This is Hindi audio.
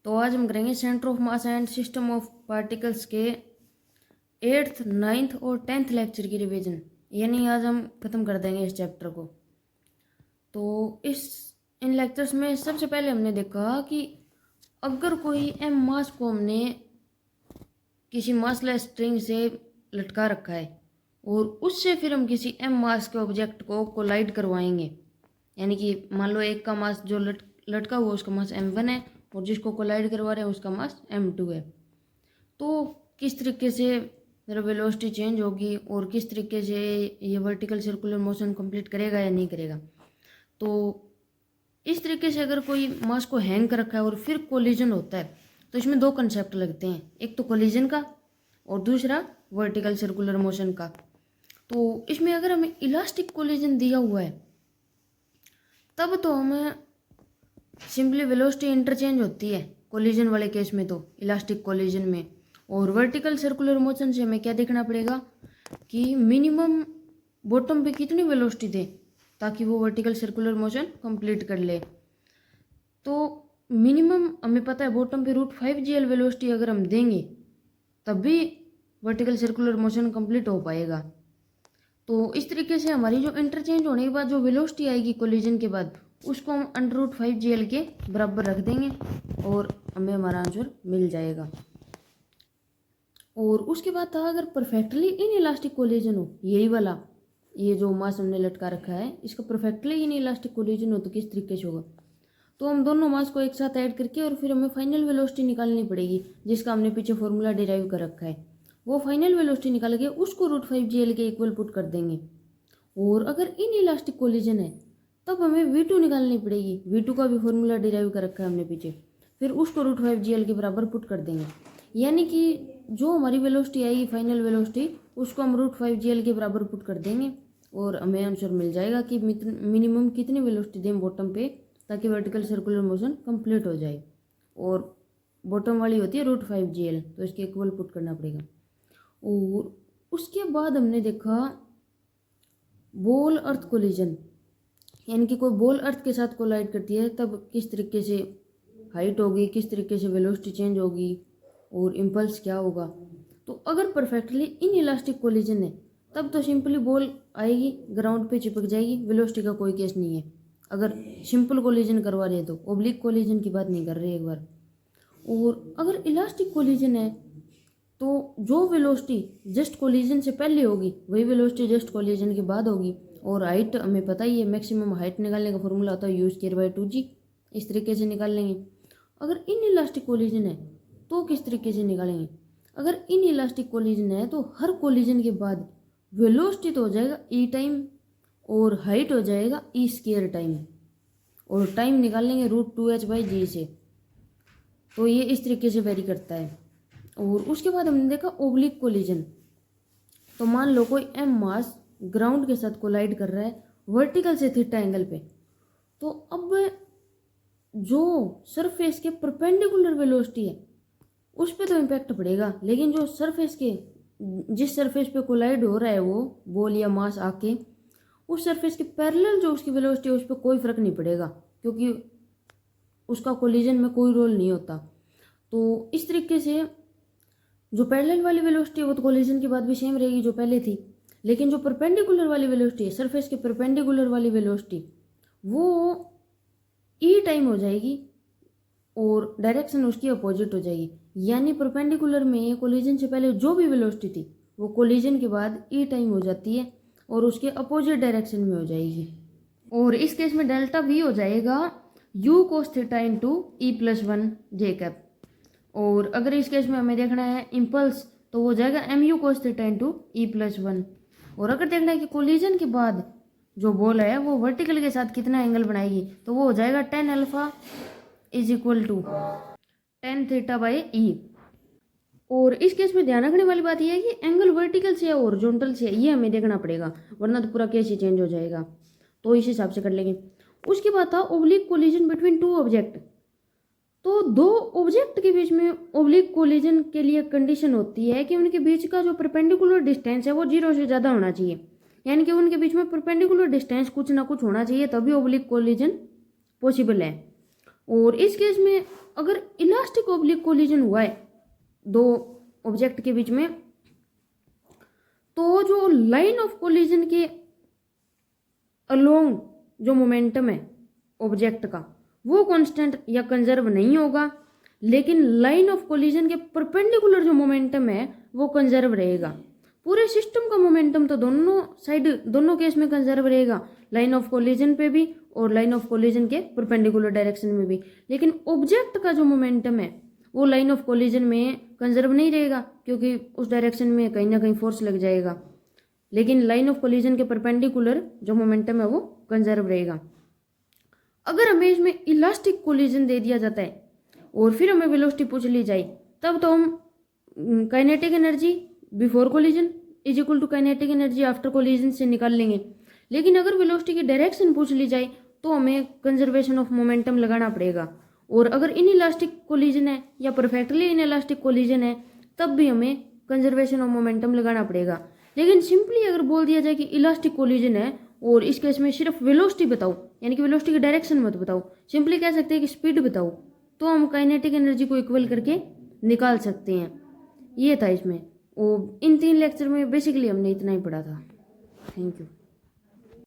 तो आज हम करेंगे centre of mass and system of particles के 8th 9th और 10th लेक्चर की रिवीजन। यानी आज हम ख़त्म कर देंगे इस चैप्टर को। तो इन लेक्चर्स में सबसे पहले हमने देखा कि अगर कोई एम मास को हमने किसी मासलेस स्ट्रिंग से लटका रखा है और उससे फिर हम किसी एम मास के ऑब्जेक्ट को कोलाइड करवाएंगे, यानी कि मान लो एक का मास जो लटका हुआ उसका मास m1 है और जिसको कोलाइड करवा रहे हैं उसका मास m2 है, तो किस तरीके से वेलोसिटी चेंज होगी और किस तरीके से ये वर्टिकल सर्कुलर मोशन कंप्लीट करेगा या नहीं करेगा। तो इस तरीके से अगर कोई मास को हैंग कर रखा है और फिर कोलिजन होता है तो इसमें दो कंसेप्ट लगते हैं, एक तो कोलिजन का और दूसरा वर्टिकल सर्कुलर मोशन का। तो इसमें अगर हमें इलास्टिक कोलिजन दिया हुआ है तब तो हमें सिंपली वेलोसिटी इंटरचेंज होती है कोलिजन वाले केस में, तो इलास्टिक कोलिजन में। और वर्टिकल सर्कुलर मोशन से हमें क्या देखना पड़ेगा कि मिनिमम बॉटम पे कितनी वेलोसिटी दे ताकि वो वर्टिकल सर्कुलर मोशन कंप्लीट कर ले। तो मिनिमम हमें पता है बॉटम पे √5gl वेलोसिटी अगर हम देंगे तब भी वर्टिकल सर्कुलर मोशन कंप्लीट हो पाएगा। तो इस तरीके से हमारी जो इंटरचेंज होने के बाद जो वेलोसिटी आएगी कोलिजन के बाद उसको हम √5gl के बराबर रख देंगे और हमें हमारा आंसर मिल जाएगा। और उसके बाद था अगर परफेक्टली इन इलास्टिक कोलिजन हो, यही वाला ये जो मास हमने लटका रखा है इसका परफेक्टली इन इलास्टिक कोलिजन हो तो किस तरीके से होगा। तो हम दोनों मास को एक साथ ऐड करके और फिर हमें फाइनल वेलोसिटी निकालनी पड़ेगी जिसका हमने पीछे फॉर्मूला डिराइव कर रखा है। वो फाइनल वेलोसिटी निकाल के उसको √5gl के इक्वल पुट कर देंगे। और अगर इन इलास्टिक कोलिजन है तब हमें v2 निकालनी पड़ेगी, v2 का भी फॉर्मूला डिराइव कर रखा है हमने पीछे, फिर उसको √5gl के बराबर पुट कर देंगे। यानी कि जो हमारी वेलोसिटी आएगी फाइनल वेलोसिटी उसको हम √5gl के बराबर पुट कर देंगे और हमें आंसर मिल जाएगा कि मिनिमम कितनी वेलोसिटी दें बॉटम पे ताकि वर्टिकल सर्कुलर मोशन कंप्लीट हो जाए। और बॉटम वाली होती है √5gl, तो इसके इक्वल पुट करना पड़ेगा। और उसके बाद हमने देखा बॉल अर्थ कोलिजन, यानी कि कोई बॉल अर्थ के साथ कोलाइड करती है तब किस तरीके से हाइट होगी, किस तरीके से वेलोसिटी चेंज होगी और इम्पल्स क्या होगा। तो अगर परफेक्टली इन इलास्टिक कोलिजन है तब तो सिंपली बॉल आएगी ग्राउंड पे चिपक जाएगी, वेलोसिटी का कोई केस नहीं है। अगर सिंपल कोलिजन करवा रहे हैं तो ओब्लिक कोलिजन की बात नहीं कर रहे एक बार। और अगर इलास्टिक कोलिजन है तो जो वेलोसिटी जस्ट कोलिजन से पहले होगी वही वेलोसिटी जस्ट कोलिजन के बाद होगी। और हाइट हमें पता ही है, मैक्सिमम हाइट निकालने का फॉर्मूला होता है u²/2g, इस तरीके से निकाल लेंगे। अगर इन इलास्टिक कोलिजन है तो किस तरीके से निकालेंगे। अगर इन इलास्टिक कोलिजन है तो हर कोलिजन के बाद वेलोसिटी तो हो जाएगा e टाइम और हाइट हो जाएगा e² टाइम, और टाइम निकाल लेंगे √2h/g से। तो ये इस तरीके से वेरी करता है। और उसके बाद हमने देखा ओब्लिक कोलिजन। तो मान लो कोई एम मास ग्राउंड के साथ कोलाइड कर रहा है वर्टिकल से थीटा एंगल पे, तो अब जो सरफेस के परपेंडिकुलर वेलोसिटी है उस पर तो इम्पैक्ट पड़ेगा, लेकिन जो सरफेस के जिस सरफेस पे कोलाइड हो रहा है वो बॉल या मास आके उस सरफेस के पैरेलल जो उसकी वेलोसिटी है उस पर कोई फर्क नहीं पड़ेगा क्योंकि उसका कोलिजन में कोई रोल नहीं होता। तो इस तरीके से जो पैरेलल वाली वेलोसिटी है वो तो कोलिजन के बाद भी सेम रहेगी जो पहले थी, लेकिन जो परपेंडिकुलर वाली वेलोसिटी है सरफेस के परपेंडिकुलर वाली वेलोसिटी वो ई टाइम हो जाएगी और डायरेक्शन उसकी अपोजिट हो जाएगी। यानी परपेंडिकुलर में कोलिजन से पहले जो भी वेलोसिटी थी वो कोलिजन के बाद ई टाइम हो जाती है और उसके अपोजिट डायरेक्शन में हो जाएगी। और इस केस में डेल्टा v हो जाएगा u cos θ × e+1j। और अगर इस केस में हमें देखना है इम्पल्स तो वो हो जाएगा mu cos θ × e+1। और अगर देखना है कि कोलिजन के बाद जो बॉल है वो वर्टिकल के साथ कितना एंगल बनाएगी तो वो हो जाएगा tan α = tan θ/e। और इस केस में ध्यान रखने वाली बात यह है कि एंगल वर्टिकल से है हॉरिजॉन्टल से है ये हमें देखना पड़ेगा, वरना तो पूरा केस ही चेंज हो जाएगा। तो इस हिसाब से कर लेंगे। उसके बाद था oblique collision between two object. तो दो ऑब्जेक्ट के बीच में ओब्लिक कोलिजन के लिए कंडीशन होती है कि उनके बीच का जो परपेंडिकुलर डिस्टेंस है वो 0 से ज़्यादा होना चाहिए, यानी कि उनके बीच में परपेंडिकुलर डिस्टेंस कुछ ना कुछ होना चाहिए तभी ओब्लिक कोलिजन पॉसिबल है। और इस केस में अगर इलास्टिक ऑब्लिक कोलिजन हुआ है दो ऑब्जेक्ट के बीच में, तो जो लाइन ऑफ कोलिजन के अलोंग जो मोमेंटम है ऑब्जेक्ट का वो कांस्टेंट या कंजर्व नहीं होगा, लेकिन लाइन ऑफ कोलिजन के परपेंडिकुलर जो मोमेंटम है वो कंजर्व रहेगा। पूरे सिस्टम का मोमेंटम तो दोनों साइड दोनों केस में कंजर्व रहेगा, लाइन ऑफ कोलिजन पे भी और लाइन ऑफ कोलिजन के परपेंडिकुलर डायरेक्शन में भी, लेकिन ऑब्जेक्ट का जो मोमेंटम है वो लाइन ऑफ कोलिजन में कंजर्व नहीं रहेगा क्योंकि उस डायरेक्शन में कहीं ना कहीं फोर्स लग जाएगा, लेकिन लाइन ऑफ कोलिजन के परपेंडिकुलर जो मोमेंटम है वो कंजर्व रहेगा। अगर हमें इसमें इलास्टिक कोलिजन दे दिया जाता है और फिर हमें वेलोसिटी पूछ ली जाए, तब तो हम kinetic energy before collision is equal to kinetic energy after collision से निकाल लेंगे। लेकिन अगर वेलोसिटी की डायरेक्शन पूछ ली जाए तो हमें कंजर्वेशन ऑफ मोमेंटम लगाना पड़ेगा, और अगर इन इलास्टिक कोलिजन है या परफेक्टली इन इलास्टिक कोलिजन है तब भी हमें कंजर्वेशन ऑफ मोमेंटम लगाना पड़ेगा। लेकिन सिंपली अगर बोल दिया जाए कि इलास्टिक कोलिजन है और इस केस में सिर्फ वेलोसिटी बताओ, यानी कि वेलोसिटी की डायरेक्शन मत बताओ, सिंपली कह सकते हैं कि स्पीड बताओ, तो हम काइनेटिक एनर्जी को इक्वल करके निकाल सकते हैं। ये था इसमें, और इन 3 लेक्चर में बेसिकली हमने इतना ही पढ़ा था। Thank you.